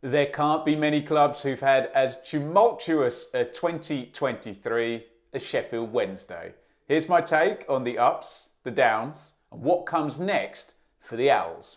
There can't be many clubs who've had as tumultuous a 2023 as Sheffield Wednesday. Here's my take on the ups, the downs, and what comes next for the Owls.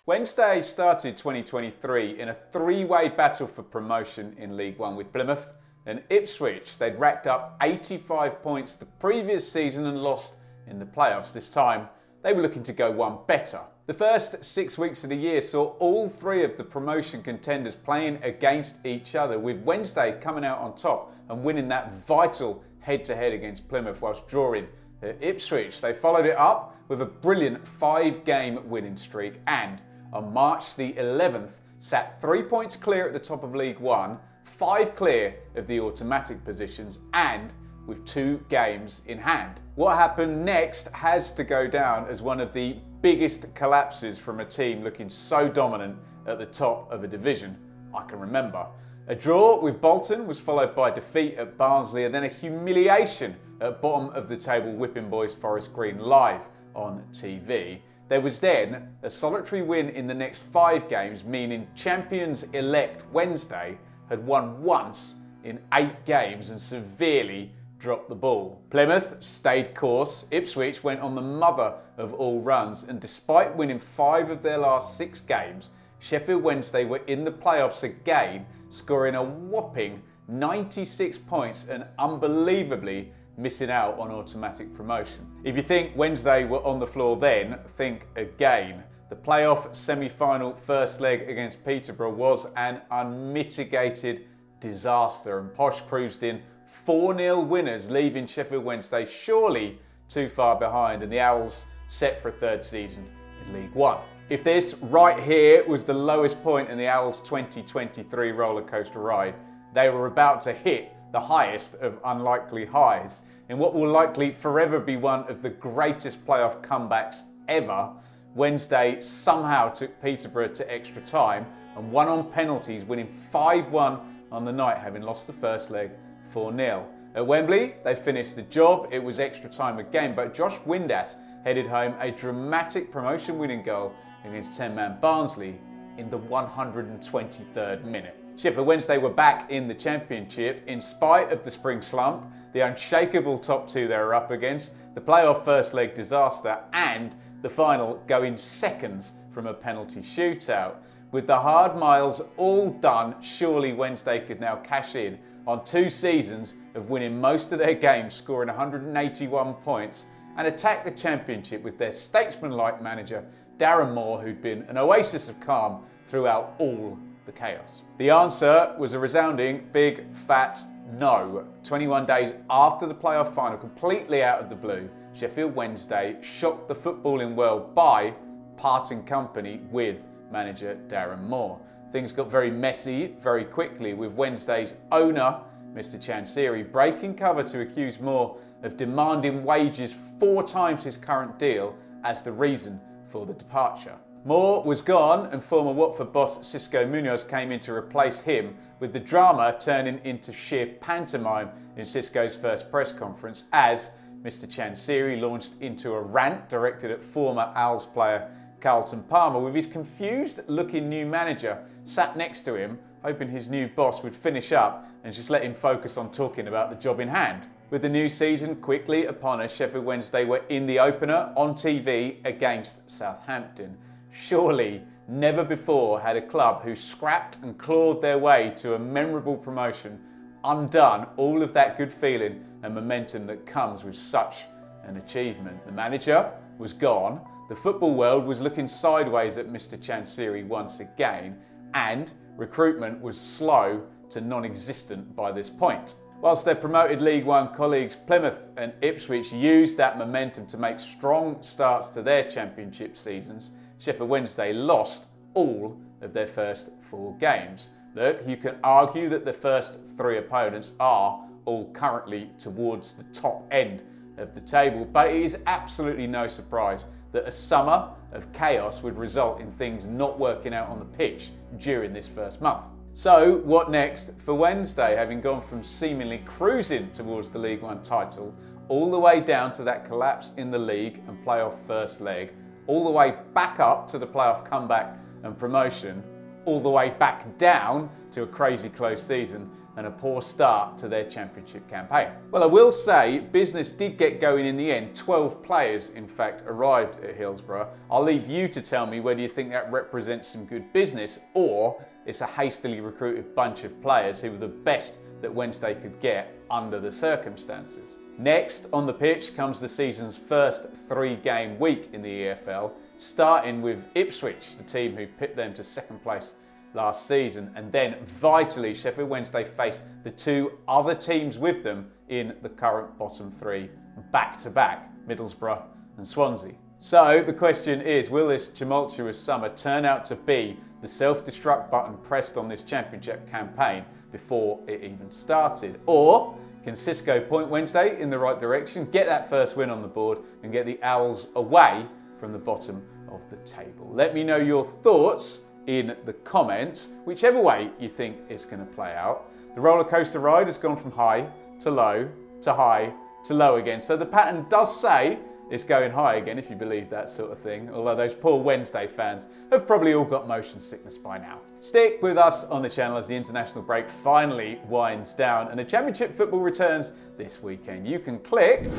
Wednesday started 2023 in a three-way battle for promotion in League One with Plymouth and Ipswich. They'd racked up 85 points the previous season and lost in the playoffs. This time, they were looking to go one better. The first 6 weeks of the year saw all three of the promotion contenders playing against each other, with Wednesday coming out on top and winning that vital head-to-head against Plymouth whilst drawing at Ipswich. They followed it up with a brilliant 5-game winning streak and on March the 11th sat 3 points clear at the top of League One, 5 clear of the automatic positions and with 2 games in hand. What happened next has to go down as one of the biggest collapses from a team looking so dominant at the top of a division I can remember. A draw with Bolton was followed by defeat at Barnsley and then a humiliation at bottom of the table whipping boys Forest Green live on TV. There was then a solitary win in the next 5 games, meaning champions-elect Wednesday had won once in 8 games and severely dropped the ball. Plymouth stayed course, Ipswich went on the mother of all runs, and despite winning 5 of their last 6 games, Sheffield Wednesday were in the playoffs again, scoring a whopping 96 points and unbelievably missing out on automatic promotion. If you think Wednesday were on the floor then, think again. The playoff semi-final first leg against Peterborough was an unmitigated disaster, and Posh cruised in 4-0 winners, leaving Sheffield Wednesday surely too far behind and the Owls set for a third season in League One. If this right here was the lowest point in the Owls' 2023 rollercoaster ride, they were about to hit the highest of unlikely highs. In what will likely forever be one of the greatest playoff comebacks ever, Wednesday somehow took Peterborough to extra time and won on penalties, winning 5-1 on the night, having lost the first leg 4-0. At Wembley, they finished the job. It was extra time again, but Josh Windass headed home a dramatic promotion-winning goal against 10-man Barnsley in the 123rd minute. Sheffield Wednesday were back in the Championship in spite of the spring slump, the unshakable top 2 they were up against, the playoff first leg disaster, and the final going seconds from a penalty shootout. With the hard miles all done, surely Wednesday could now cash in on 2 seasons of winning most of their games, scoring 181 points, and attack the Championship with their statesman-like manager, Darren Moore, who'd been an oasis of calm throughout all the chaos. The answer was a resounding big fat no. 21 days after the playoff final, completely out of the blue, Sheffield Wednesday shocked the footballing world by parting company with manager Darren Moore. Things got very messy very quickly, with Wednesday's owner, Mr. Chansiri, breaking cover to accuse Moore of demanding wages 4 times his current deal as the reason for the departure. Moore was gone and former Watford boss Xisco Munoz came in to replace him, with the drama turning into sheer pantomime in Xisco's first press conference as Mr. Chansiri launched into a rant directed at former Owls player Carlton Palmer, with his confused looking new manager sat next to him, hoping his new boss would finish up and just let him focus on talking about the job in hand. With the new season quickly upon us, Sheffield Wednesday were in the opener on TV against Southampton. Surely never before had a club who scrapped and clawed their way to a memorable promotion undone all of that good feeling and momentum that comes with such an achievement. The manager was gone, the football world was looking sideways at Mr. Chansiri once again, and recruitment was slow to non-existent by this point. Whilst their promoted League One colleagues Plymouth and Ipswich used that momentum to make strong starts to their Championship seasons, Sheffield Wednesday lost all of their first 4 games. Look, you can argue that the first 3 opponents are all currently towards the top end of the table, but it is absolutely no surprise that a summer of chaos would result in things not working out on the pitch during this first month. So what next for Wednesday, having gone from seemingly cruising towards the League One title all the way down to that collapse in the league and playoff first leg, all the way back up to the playoff comeback and promotion all the way back down to a crazy close season and a poor start to their championship campaign. Well, I will say business did get going in the end. 12 players, in fact, arrived at Hillsborough. I'll leave you to tell me whether you think that represents some good business or it's a hastily recruited bunch of players who were the best that Wednesday could get under the circumstances. Next on the pitch comes the season's first 3-game week in the EFL, starting with Ipswich, the team who pipped them to second place last season, and then vitally Sheffield Wednesday face the 2 other teams with them in the current bottom 3 back-to-back, Middlesbrough and Swansea. So the question is, will this tumultuous summer turn out to be the self-destruct button pressed on this championship campaign before it even started? Or can Xisco point Wednesday in the right direction, get that first win on the board and get the Owls away from the bottom of the table? Let me know your thoughts in the comments, whichever way you think it's going to play out. The roller coaster ride has gone from high to low to high to low again. So the pattern does say it's going high again, if you believe that sort of thing. Although those poor Wednesday fans have probably all got motion sickness by now. Stick with us on the channel as the international break finally winds down and the championship football returns this weekend. You can click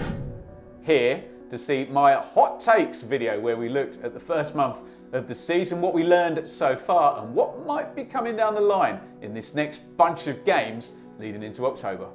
here to see my hot takes video where we looked at the first month of the season, what we learned so far and what might be coming down the line in this next bunch of games leading into October.